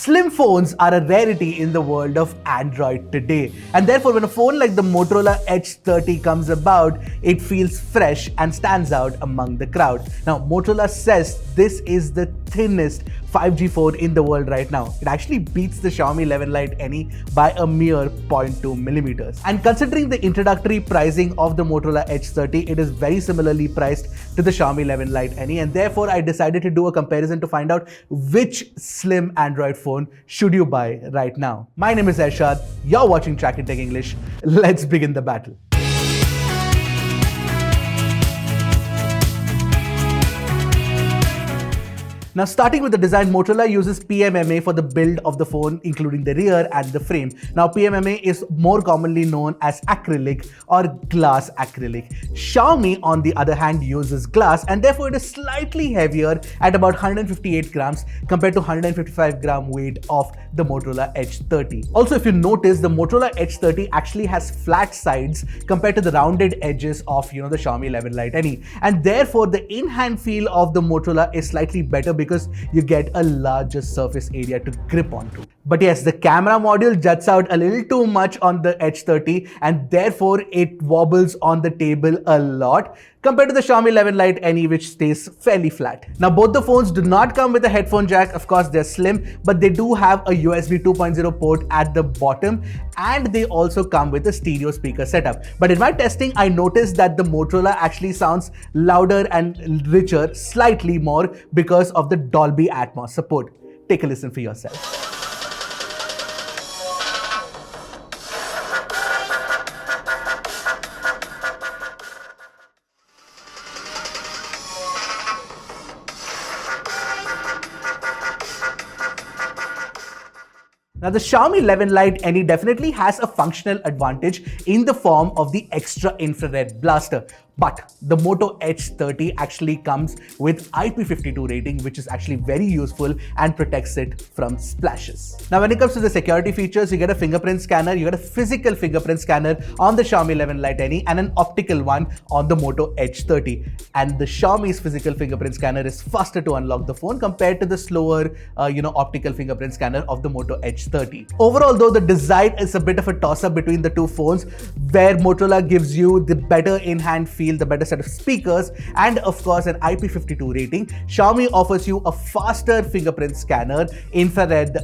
Slim phones are a rarity in the world of Android today, and therefore when a phone like the Motorola Edge 30 comes about, it feels fresh and stands out among the crowd. Now, Motorola says this is the thinnest 5G phone in the world right now. It actually beats the Xiaomi 11 Lite Any by a mere 0.2 millimeters. And considering the introductory pricing of the Motorola Edge 30, it is very similarly priced to the Xiaomi 11 Lite Any, and therefore I decided to do a comparison to find out which slim Android phone should you buy right now. My name is Ershad, you're watching Trakin Tech English. Let's begin the battle. Now, starting with the design, Motorola uses PMMA for the build of the phone, including the rear and the frame. Now, PMMA is more commonly known as acrylic or glass acrylic. Xiaomi, on the other hand, uses glass, and therefore it is slightly heavier at about 158 grams compared to 155 gram weight of the Motorola Edge 30. Also, if you notice, the Motorola Edge 30 actually has flat sides compared to the rounded edges of the Xiaomi 11 Lite Any, and therefore the in-hand feel of the Motorola is slightly better because you get a larger surface area to grip onto. But yes, the camera module juts out a little too much on the Edge 30, and therefore it wobbles on the table a lot compared to the Xiaomi 11 Lite Any, which stays fairly flat. Now, both the phones do not come with a headphone jack. Of course, they're slim, but they do have a USB 2.0 port at the bottom, and they also come with a stereo speaker setup. But in my testing, I noticed that the Motorola actually sounds louder and richer, slightly more, because of the Dolby Atmos support. Take a listen for yourself. Now, the Xiaomi 11 Lite Any definitely has a functional advantage in the form of the extra infrared blaster. But the Moto Edge 30 actually comes with IP52 rating, which is actually very useful and protects it from splashes. Now, when it comes to the security features, you get a fingerprint scanner, you get a physical fingerprint scanner on the Xiaomi 11 Lite Any and an optical one on the Moto Edge 30. And the Xiaomi's physical fingerprint scanner is faster to unlock the phone compared to the slower, optical fingerprint scanner of the Moto Edge 30. Overall, though, the design is a bit of a toss-up between the two phones, where Motorola gives you the better in-hand feel, the better set of speakers, and of course an IP52 rating. Xiaomi offers you a faster fingerprint scanner, infrared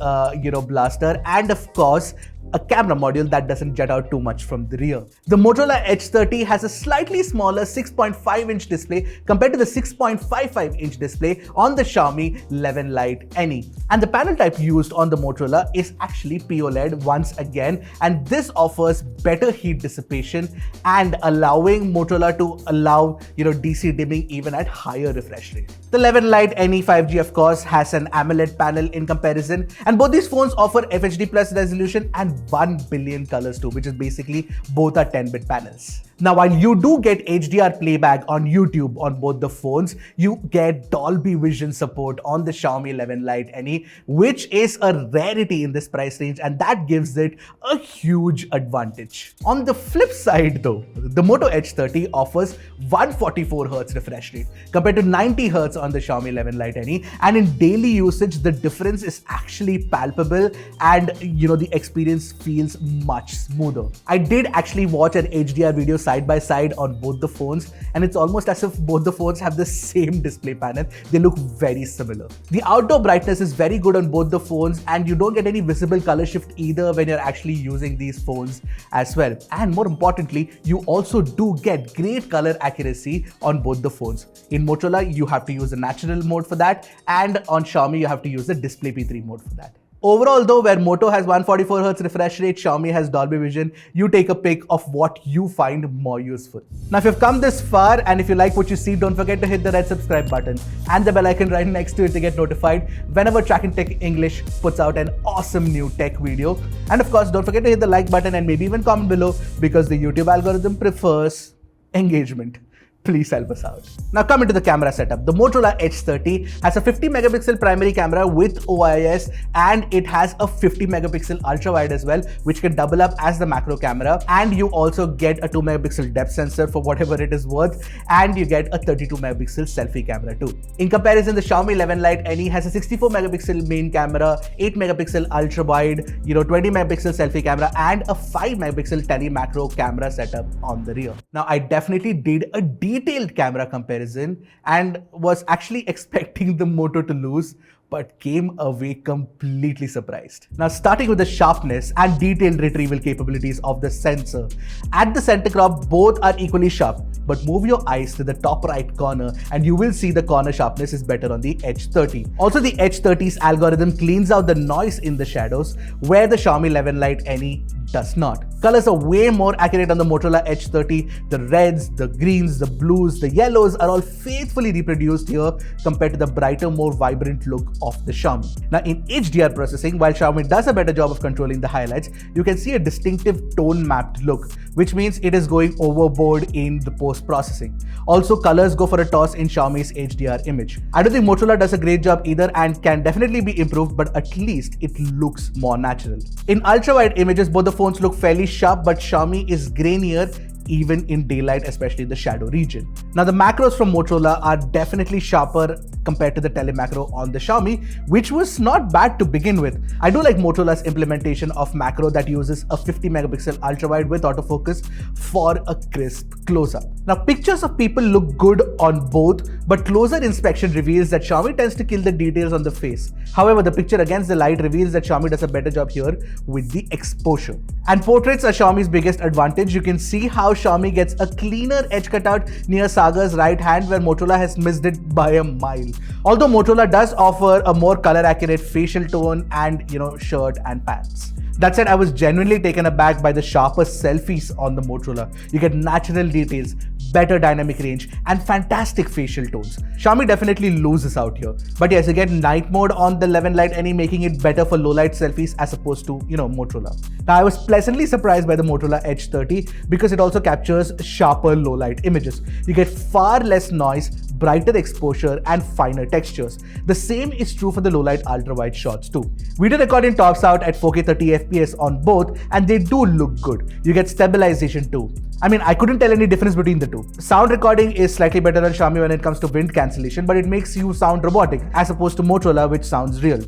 blaster, and of course a camera module that doesn't jut out too much from the rear. The Motorola Edge 30 has a slightly smaller 6.5-inch display compared to the 6.55-inch display on the Xiaomi 11 Lite Any. And the panel type used on the Motorola is actually POLED once again, and this offers better heat dissipation and allowing Motorola to allow DC dimming even at higher refresh rate. The 11 Lite Any 5G, of course, has an AMOLED panel in comparison, and both these phones offer FHD+ resolution and 1 billion colors too, which is basically both are 10-bit panels. Now, while you do get HDR playback on YouTube on both the phones, you get Dolby Vision support on the Xiaomi 11 Lite Any, which is a rarity in this price range, and that gives it a huge advantage. On the flip side though, the Moto Edge 30 offers 144Hz refresh rate compared to 90Hz on the Xiaomi 11 Lite Any, and in daily usage, the difference is actually palpable, and the experience feels much smoother. I did actually watch an HDR video side by side on both the phones, and it's almost as if both the phones have the same display panel. They look very similar. The outdoor brightness is very good on both the phones, and you don't get any visible color shift either when you're actually using these phones as well. And more importantly, you also do get great color accuracy on both the phones. In Motorola, you have to use the natural mode for that, and on Xiaomi, you have to use the Display P3 mode for that. Overall though, where Moto has 144Hz refresh rate, Xiaomi has Dolby Vision, you take a pick of what you find more useful. Now, if you've come this far and if you like what you see, don't forget to hit the red subscribe button and the bell icon right next to it to get notified whenever Trakin Tech English puts out an awesome new tech video. And of course, don't forget to hit the like button and maybe even comment below, because the YouTube algorithm prefers engagement. Please help us out. Now coming to the camera setup, the Motorola Edge 30 has a 50 megapixel primary camera with OIS, and it has a 50 megapixel ultra wide as well, which can double up as the macro camera, and you also get a 2 megapixel depth sensor for whatever it is worth, and you get a 32 megapixel selfie camera too. In comparison, the Xiaomi 11 Lite NE has a 64 megapixel main camera, 8 megapixel ultra wide, 20 megapixel selfie camera, and a 5 megapixel tele macro camera setup on the rear. Now I definitely did a detailed camera comparison and was actually expecting the Moto to lose, but came away completely surprised. Now starting with the sharpness and detailed retrieval capabilities of the sensor. At the center crop, both are equally sharp, but move your eyes to the top right corner and you will see the corner sharpness is better on the Edge 30. Also, the Edge 30's algorithm cleans out the noise in the shadows, where the Xiaomi 11 Lite NE does not. Colors are way more accurate on the Motorola Edge 30. The reds, the greens, the blues, the yellows are all faithfully reproduced here compared to the brighter, more vibrant look of the Xiaomi. Now in HDR processing, while Xiaomi does a better job of controlling the highlights, you can see a distinctive tone mapped look, which means it is going overboard in the post-processing. Also, colors go for a toss in Xiaomi's HDR image. I don't think Motorola does a great job either and can definitely be improved, but at least it looks more natural. In ultra-wide images, both the phones look fairly sharp, but Xiaomi is grainier even in daylight, especially in the shadow region. Now the macros from Motorola are definitely sharper compared to the telemacro on the Xiaomi, which was not bad to begin with. I do like Motorola's implementation of macro that uses a 50 megapixel ultra wide with autofocus for a crisp close-up. Now pictures of people look good on both, but closer inspection reveals that Xiaomi tends to kill the details on the face. However, the picture against the light reveals that Xiaomi does a better job here with the exposure. And portraits are Xiaomi's biggest advantage. You can see how Xiaomi gets a cleaner edge cutout near Sagar's right hand, where Motorola has missed it by a mile. Although Motorola does offer a more color accurate facial tone and shirt and pants. That said, I was genuinely taken aback by the sharper selfies on the Motorola. You get natural details, better dynamic range, and fantastic facial tones. Xiaomi definitely loses out here. But yes, you get night mode on the 11 Lite NE, making it better for low light selfies as opposed to, Motorola. Now, I was pleasantly surprised by the Motorola Edge 30 because it also captures sharper low light images. You get far less noise, brighter exposure, and finer textures. The same is true for the low light ultra wide shots too. Video recording tops out at 4K 30 FPS on both, and they do look good. You get stabilization too. I mean, I couldn't tell any difference between the two. Sound recording is slightly better on Xiaomi when it comes to wind cancellation, but it makes you sound robotic as opposed to Motorola, which sounds real.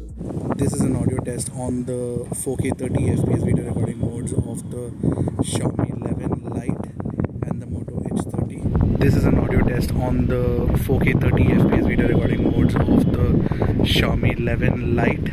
This is an audio test on the 4K 30 FPS video recording modes of the Xiaomi 11 Lite and the Moto Edge 30. This is an audio test on the 4K 30 FPS video recording modes of the Xiaomi 11 Lite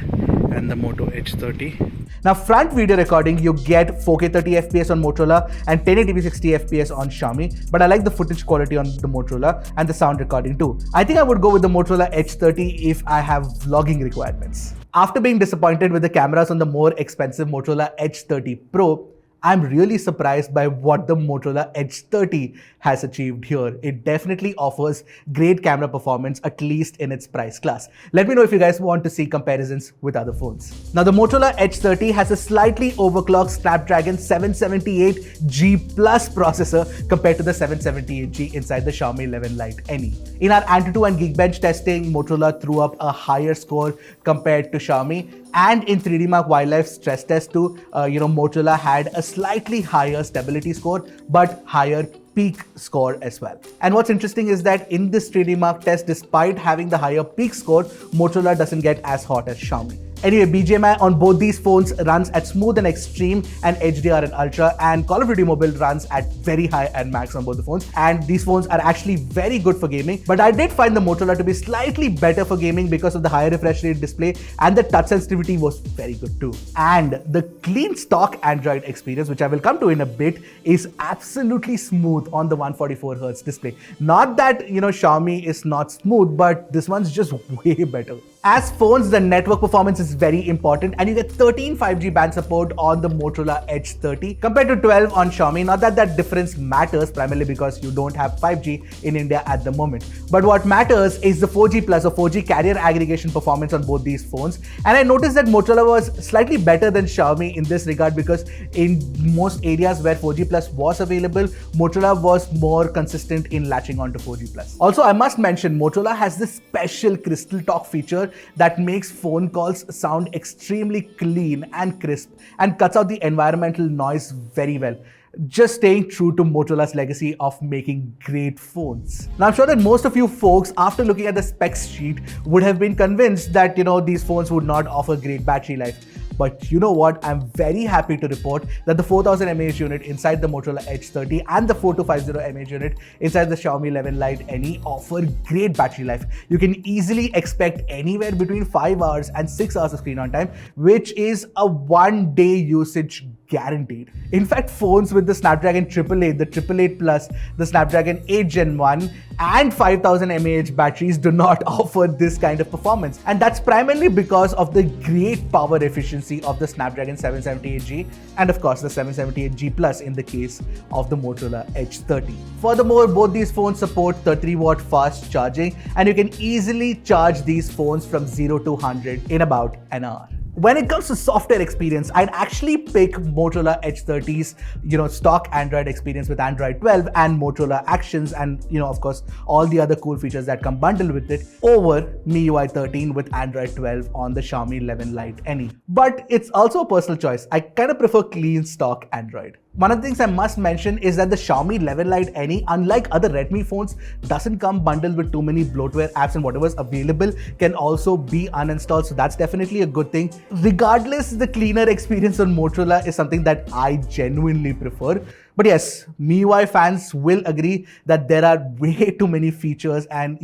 and the Moto Edge 30. Now, front video recording, you get 4K 30 FPS on Motorola and 1080p 60 FPS on Xiaomi, but I like the footage quality on the Motorola and the sound recording too. I think I would go with the Motorola Edge 30 if I have vlogging requirements. After being disappointed with the cameras on the more expensive Motorola Edge 30 Pro, I'm really surprised by what the Motorola Edge 30 has achieved here. It definitely offers great camera performance, at least in its price class. Let me know if you guys want to see comparisons with other phones. Now, the Motorola Edge 30 has a slightly overclocked Snapdragon 778G Plus processor compared to the 778G inside the Xiaomi 11 Lite NE. In our Antutu and Geekbench testing, Motorola threw up a higher score compared to Xiaomi. And in 3D Mark Wildlife stress test too, Motorola had a slightly higher stability score, but higher peak score as well. And what's interesting is that in this 3D Mark test, despite having the higher peak score, Motorola doesn't get as hot as Xiaomi. Anyway, BGMI on both these phones runs at smooth and extreme and HDR and ultra, and Call of Duty Mobile runs at very high and max on both the phones. And these phones are actually very good for gaming, but I did find the Motorola to be slightly better for gaming because of the higher refresh rate display, and the touch sensitivity was very good too. And the clean stock Android experience, which I will come to in a bit, is absolutely smooth on the 144Hz display. Not that, Xiaomi is not smooth, but this one's just way better. As phones, the network performance is very important, and you get 13 5G band support on the Motorola Edge 30 compared to 12 on Xiaomi. Not that that difference matters, primarily because you don't have 5G in India at the moment. But what matters is the 4G plus or 4G carrier aggregation performance on both these phones. And I noticed that Motorola was slightly better than Xiaomi in this regard, because in most areas where 4G plus was available, Motorola was more consistent in latching onto 4G plus. Also, I must mention, Motorola has this special Crystal Talk feature that makes phone calls sound extremely clean and crisp and cuts out the environmental noise very well. Just staying true to Motorola's legacy of making great phones. Now, I'm sure that most of you folks, after looking at the specs sheet, would have been convinced that, these phones would not offer great battery life. But you know what? I'm very happy to report that the 4000 mAh unit inside the Motorola Edge 30 and the 4250 mAh unit inside the Xiaomi 11 Lite NE offer great battery life. You can easily expect anywhere between 5 hours and 6 hours of screen on time, which is a 1-day usage guaranteed. In fact, phones with the Snapdragon 888, the 888 Plus, the Snapdragon 8 Gen 1 and 5000 mAh batteries do not offer this kind of performance. And that's primarily because of the great power efficiency of the Snapdragon 778G and of course the 778G Plus in the case of the Motorola Edge 30. Furthermore, both these phones support 30-watt fast charging, and you can easily charge these phones from 0 to 100 in about an hour. When it comes to software experience, I'd actually pick Motorola Edge 30's, stock Android experience with Android 12 and Motorola Actions and, of course, all the other cool features that come bundled with it over MIUI 13 with Android 12 on the Xiaomi 11 Lite NE. But it's also a personal choice. I kind of prefer clean stock Android. One of the things I must mention is that the Xiaomi 11 Lite NE, unlike other Redmi phones, doesn't come bundled with too many bloatware apps, and whatever's available can also be uninstalled, so that's definitely a good thing. Regardless, the cleaner experience on Motorola is something that I genuinely prefer. But yes, MIUI fans will agree that there are way too many features, and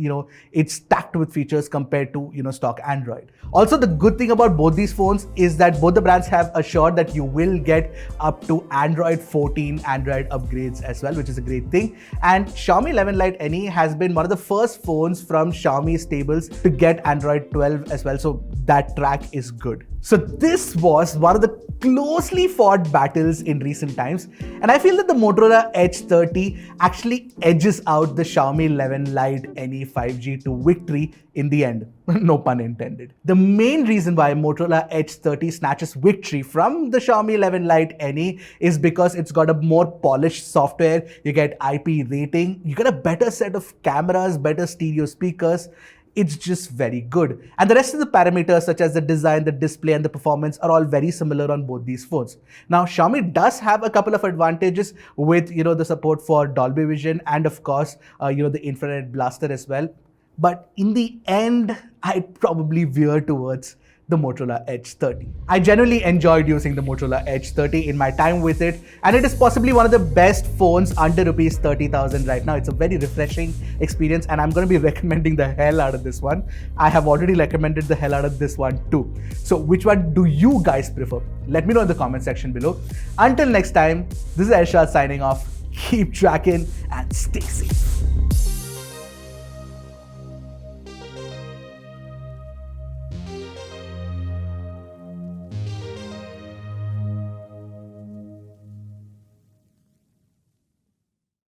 it's stacked with features compared to stock Android. Also, the good thing about both these phones is that both the brands have assured that you will get up to Android 14 Android upgrades as well, which is a great thing. And Xiaomi 11 Lite NE has been one of the first phones from Xiaomi stables to get Android 12 as well, so that track is good. So this was one of the closely fought battles in recent times, and I feel that the Motorola Edge 30 actually edges out the Xiaomi 11 Lite NE 5G to victory in the end. No pun intended. The main reason why Motorola Edge 30 snatches victory from the Xiaomi 11 Lite NE is because it's got a more polished software, you get IP rating, you get a better set of cameras, better stereo speakers. It's just very good. And the rest of the parameters such as the design, the display and the performance are all very similar on both these phones. Now, Xiaomi does have a couple of advantages with, the support for Dolby Vision and of course, the infrared blaster as well. But in the end, I'd probably veer towards the Motorola Edge 30. I genuinely enjoyed using the Motorola Edge 30 in my time with it, and it is possibly one of the best phones under rupees 30,000 right now. It's a very refreshing experience, and I'm going to be recommending the hell out of this one. I have already recommended the hell out of this one too. So which one do you guys prefer? Let me know in the comment section below. Until next time, this is Ershad signing off. Keep tracking and stay safe.